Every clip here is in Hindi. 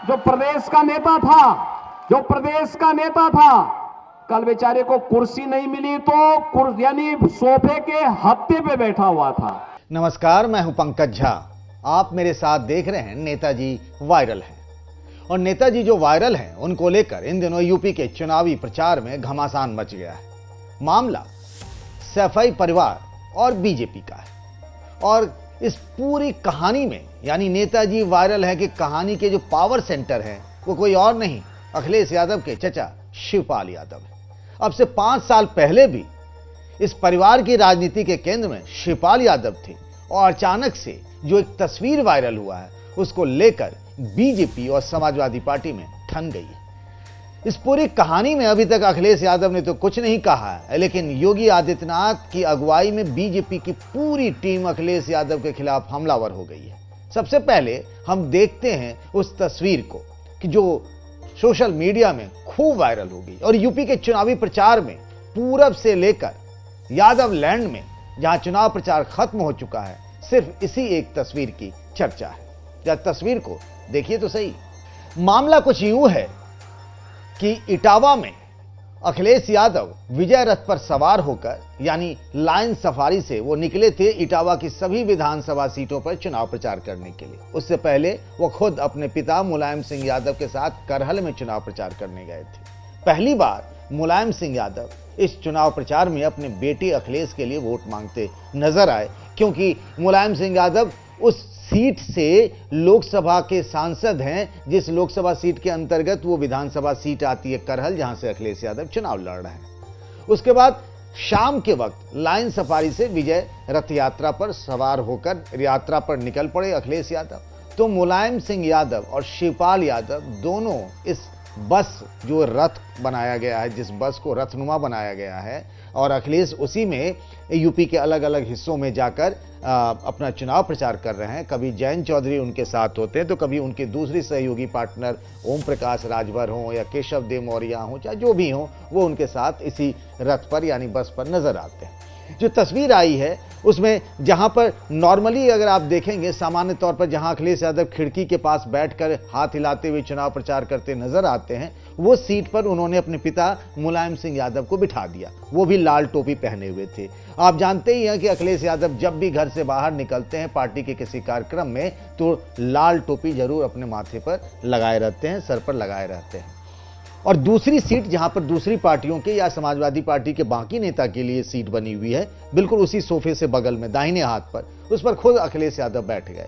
जो प्रदेश का नेता था, कल बेचारे को कुर्सी नहीं मिली तो यानी सोफे के हत्थे पे बैठा हुआ था। नमस्कार, मैं हूं पंकज झा। आप मेरे साथ देख रहे हैं नेताजी वायरल हैं। और नेताजी जो वायरल हैं उनको लेकर इन दिनों यूपी के चुनावी प्रचार में घमासान मच गया है। मामला सैफई परिवार और बीजेपी का है। और इस पूरी कहानी में यानी नेताजी वायरल है कि कहानी के जो पावर सेंटर हैं वो कोई और नहीं अखिलेश यादव के चचा शिवपाल यादव है। अब से 5 साल पहले भी इस परिवार की राजनीति के केंद्र में शिवपाल यादव थे और अचानक से जो एक तस्वीर वायरल हुआ है उसको लेकर बीजेपी और समाजवादी पार्टी में ठन गई है। इस पूरी कहानी में अभी तक अखिलेश यादव ने तो कुछ नहीं कहा है, लेकिन योगी आदित्यनाथ की अगुवाई में बीजेपी की पूरी टीम अखिलेश यादव के खिलाफ हमलावर हो गई है। सबसे पहले हम देखते हैं उस तस्वीर को कि जो सोशल मीडिया में खूब वायरल हो गई और यूपी के चुनावी प्रचार में पूरब से लेकर यादव लैंड में जहां चुनाव प्रचार खत्म हो चुका है सिर्फ इसी एक तस्वीर की चर्चा है। या तस्वीर को देखिए तो सही। मामला कुछ यूं है कि इटावा में अखिलेश यादव विजय रथ पर सवार होकर यानी लाइन सफारी से वो निकले थे इटावा की सभी विधानसभा सीटों पर चुनाव प्रचार करने के लिए। उससे पहले वो खुद अपने पिता मुलायम सिंह यादव के साथ करहल में चुनाव प्रचार करने गए थे। पहली बार मुलायम सिंह यादव इस चुनाव प्रचार में अपने बेटे अखिलेश के लिए वोट मांगते नजर आए, क्योंकि मुलायम सिंह यादव उस सीट से लोकसभा के सांसद हैं जिस लोकसभा सीट के अंतर्गत वो विधानसभा सीट आती है करहल, जहां से अखिलेश यादव चुनाव लड़ रहे हैं। उसके बाद शाम के वक्त लाइन सफारी से विजय रथ यात्रा पर सवार होकर यात्रा पर निकल पड़े अखिलेश यादव। तो मुलायम सिंह यादव और शिवपाल यादव दोनों इस बस जो रथ बनाया गया है, जिस बस को रथनुमा बनाया गया है, और अखिलेश उसी में यूपी के अलग अलग हिस्सों में जाकर अपना चुनाव प्रचार कर रहे हैं। कभी जयंत चौधरी उनके साथ होते हैं तो कभी उनके दूसरी सहयोगी पार्टनर ओम प्रकाश राजभर हों या केशव देव मौर्य हों, चाहे जो भी हों, वो उनके साथ इसी रथ पर यानी बस पर नजर आते हैं। जो तस्वीर आई है उसमें जहां पर नॉर्मली अगर आप देखेंगे सामान्य तौर पर जहां अखिलेश यादव खिड़की के पास बैठकर हाथ हिलाते हुए चुनाव प्रचार करते नजर आते हैं, वो सीट पर उन्होंने अपने पिता मुलायम सिंह यादव को बिठा दिया। वो भी लाल टोपी पहने हुए थे। आप जानते ही हैं कि अखिलेश यादव जब भी घर से बाहर निकलते हैं पार्टी के किसी कार्यक्रम में तो लाल टोपी जरूर अपने माथे पर लगाए रहते हैं, सर पर लगाए रहते हैं। और दूसरी सीट जहां पर दूसरी पार्टियों के या समाजवादी पार्टी के बाकी नेता के लिए सीट बनी हुई है, बिल्कुल उसी सोफे से बगल में दाहिने हाथ पर, उस पर खुद अखिलेश यादव बैठ गए।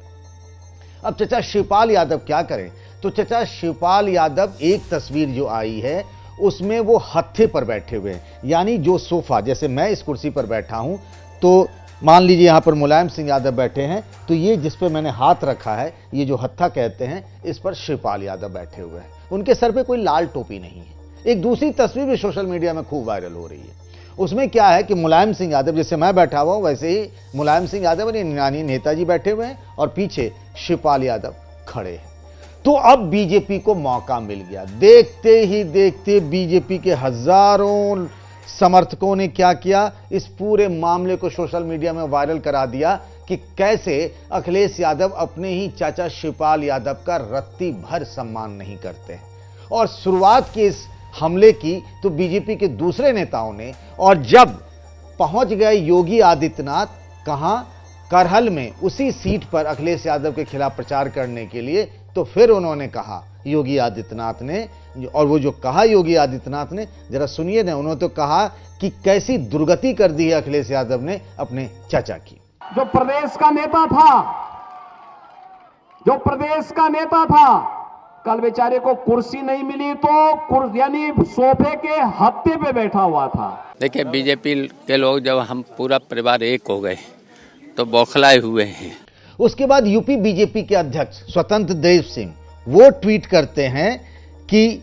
अब चचा शिवपाल यादव क्या करें? तो चचा शिवपाल यादव एक तस्वीर जो आई है उसमें वो हत्थे पर बैठे हुए हैं, यानी जो सोफा, जैसे मैं इस कुर्सी पर बैठा हूं तो मान लीजिए यहां पर मुलायम सिंह यादव बैठे हैं, तो ये जिस पे मैंने हाथ रखा है, ये जो हत्था कहते हैं, इस पर शिवपाल यादव बैठे हुए हैं। उनके सर पे कोई लाल टोपी नहीं है। एक दूसरी तस्वीर भी सोशल मीडिया में खूब वायरल हो रही है। उसमें क्या है कि मुलायम सिंह यादव, जैसे मैं बैठा हुआ हूं वैसे ही मुलायम सिंह यादव यानी नेताजी बैठे हुए हैं और पीछे शिवपाल यादव खड़े हैं। तो अब बीजेपी को मौका मिल गया। देखते ही देखते बीजेपी के हजारों समर्थकों ने क्या किया, इस पूरे मामले को सोशल मीडिया में वायरल करा दिया कि कैसे अखिलेश यादव अपने ही चाचा शिवपाल यादव का रत्ती भर सम्मान नहीं करते हैं। और शुरुआत की इस हमले की तो बीजेपी के दूसरे नेताओं ने, और जब पहुंच गए योगी आदित्यनाथ कहां, करहल में, उसी सीट पर अखिलेश यादव के खिलाफ प्रचार करने के लिए, तो फिर उन्होंने कहा योगी आदित्यनाथ ने, और वो जो कहा योगी आदित्यनाथ ने जरा सुनिए ना, उन्होंने तो कहा कि कैसी दुर्गति कर दी है अखिलेश यादव ने अपने चाचा की। जो प्रदेश का नेता था, कल बेचारे को कुर्सी नहीं मिली तो यानी सोफे के हत्थे पे बैठा हुआ था। देखिए, बीजेपी के लोग जब हम पूरा परिवार एक हो गए तो बौखलाए हुए हैं। उसके बाद यूपी बीजेपी के अध्यक्ष स्वतंत्र देव सिंह वो ट्वीट करते हैं कि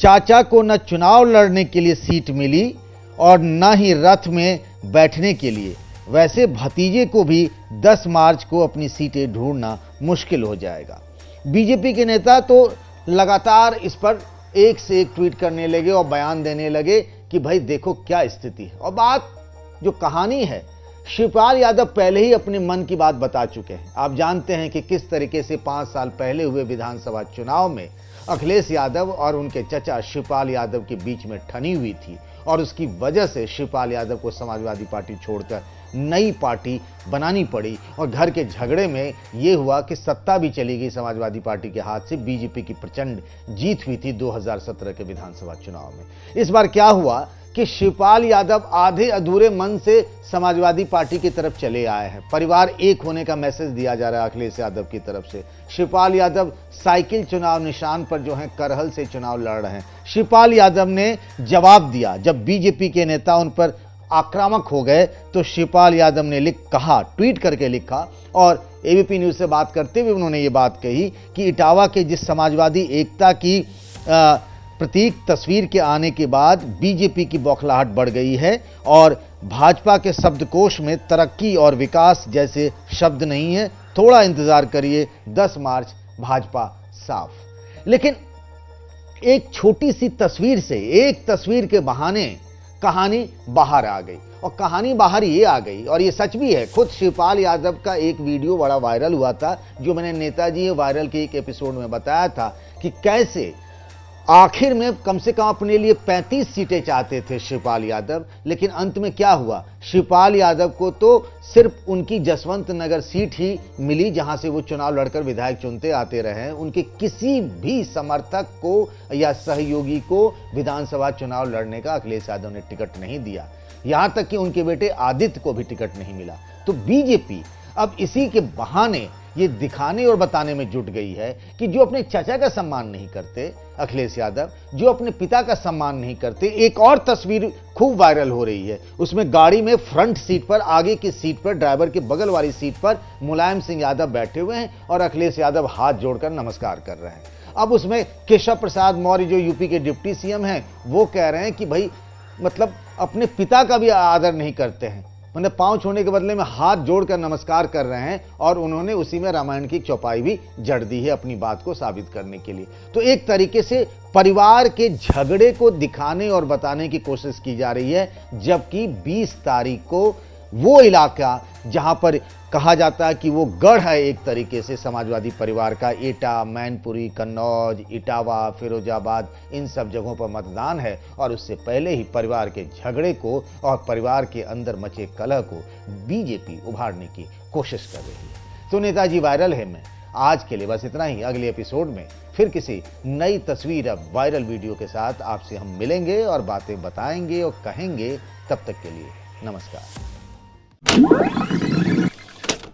चाचा को न चुनाव लड़ने के लिए सीट मिली और न ही रथ में बैठने के लिए, वैसे भतीजे को भी 10 मार्च को अपनी सीटें ढूंढना मुश्किल हो जाएगा। बीजेपी के नेता तो लगातार इस पर एक से एक ट्वीट करने लगे और बयान देने लगे कि भाई देखो क्या स्थिति है। और बात जो कहानी है, शिवपाल यादव पहले ही अपने मन की बात बता चुके हैं। आप जानते हैं कि किस तरीके से 5 साल पहले हुए विधानसभा चुनाव में अखिलेश यादव और उनके चचा शिवपाल यादव के बीच में ठनी हुई थी और उसकी वजह से शिवपाल यादव को समाजवादी पार्टी छोड़कर नई पार्टी बनानी पड़ी और घर के झगड़े में यह हुआ कि सत्ता भी चली गई समाजवादी पार्टी के हाथ से। बीजेपी की प्रचंड जीत हुई थी 2017 के विधानसभा चुनाव में। इस बार क्या हुआ कि शिवपाल यादव आधे अधूरे मन से समाजवादी पार्टी की तरफ चले आए हैं। परिवार एक होने का मैसेज दिया जा रहा है अखिलेश यादव की तरफ से। शिवपाल यादव साइकिल चुनाव निशान पर जो है करहल से चुनाव लड़ रहे हैं। शिवपाल यादव ने जवाब दिया जब बीजेपी के नेता उन पर आक्रामक हो गए तो शिवपाल यादव ने कहा, ट्वीट करके लिखा और एबीपी न्यूज से बात करते हुए उन्होंने ये बात कही कि इटावा के जिस समाजवादी एकता की प्रतीक तस्वीर के आने के बाद बीजेपी की बौखलाहट बढ़ गई है और भाजपा के शब्दकोश में तरक्की और विकास जैसे शब्द नहीं है। थोड़ा इंतजार करिए, 10 मार्च भाजपा साफ। लेकिन एक छोटी सी तस्वीर से, एक तस्वीर के बहाने कहानी बाहर आ गई और कहानी बाहर ये आ गई और ये सच भी है। खुद शिवपाल यादव का एक वीडियो बड़ा वायरल हुआ था जो मैंने नेताजी वायरल के एक एपिसोड में बताया था कि कैसे आखिर में कम से कम अपने लिए 35 सीटें चाहते थे शिवपाल यादव, लेकिन अंत में क्या हुआ, शिवपाल यादव को तो सिर्फ उनकी जसवंत नगर सीट ही मिली जहां से वो चुनाव लड़कर विधायक चुनते आते रहे। उनके किसी भी समर्थक को या सहयोगी को विधानसभा चुनाव लड़ने का अखिलेश यादव ने टिकट नहीं दिया, यहां तक कि उनके बेटे आदित्य को भी टिकट नहीं मिला। तो बीजेपी अब इसी के बहाने ये दिखाने और बताने में जुट गई है कि जो अपने चाचा का सम्मान नहीं करते अखिलेश यादव, जो अपने पिता का सम्मान नहीं करते। एक और तस्वीर खूब वायरल हो रही है, उसमें गाड़ी में फ्रंट सीट पर, आगे की सीट पर, ड्राइवर के बगल वाली सीट पर मुलायम सिंह यादव बैठे हुए हैं और अखिलेश यादव हाथ जोड़कर नमस्कार कर रहे हैं। अब उसमें केशव प्रसाद मौर्य जो यूपी के डिप्टी सीएम हैं वो कह रहे हैं कि भाई मतलब अपने पिता का भी आदर नहीं करते हैं, उन्हें पांव छूने के बदले में हाथ जोड़कर नमस्कार कर रहे हैं और उन्होंने उसी में रामायण की चौपाई भी जड़ दी है अपनी बात को साबित करने के लिए। तो एक तरीके से परिवार के झगड़े को दिखाने और बताने की कोशिश की जा रही है, जबकि 20 तारीख को वो इलाका जहां पर कहा जाता है कि वो गढ़ है एक तरीके से समाजवादी परिवार का, एटा, मैनपुरी, कन्नौज, इटावा, फिरोजाबाद, इन सब जगहों पर मतदान है और उससे पहले ही परिवार के झगड़े को और परिवार के अंदर मचे कलह को बीजेपी उभारने की कोशिश कर रही है। तो नेताजी वायरल है में आज के लिए बस इतना ही। अगले एपिसोड में फिर किसी नई तस्वीर अब वायरल वीडियो के साथ आपसे हम मिलेंगे और बातें बताएंगे और कहेंगे। तब तक के लिए नमस्कार।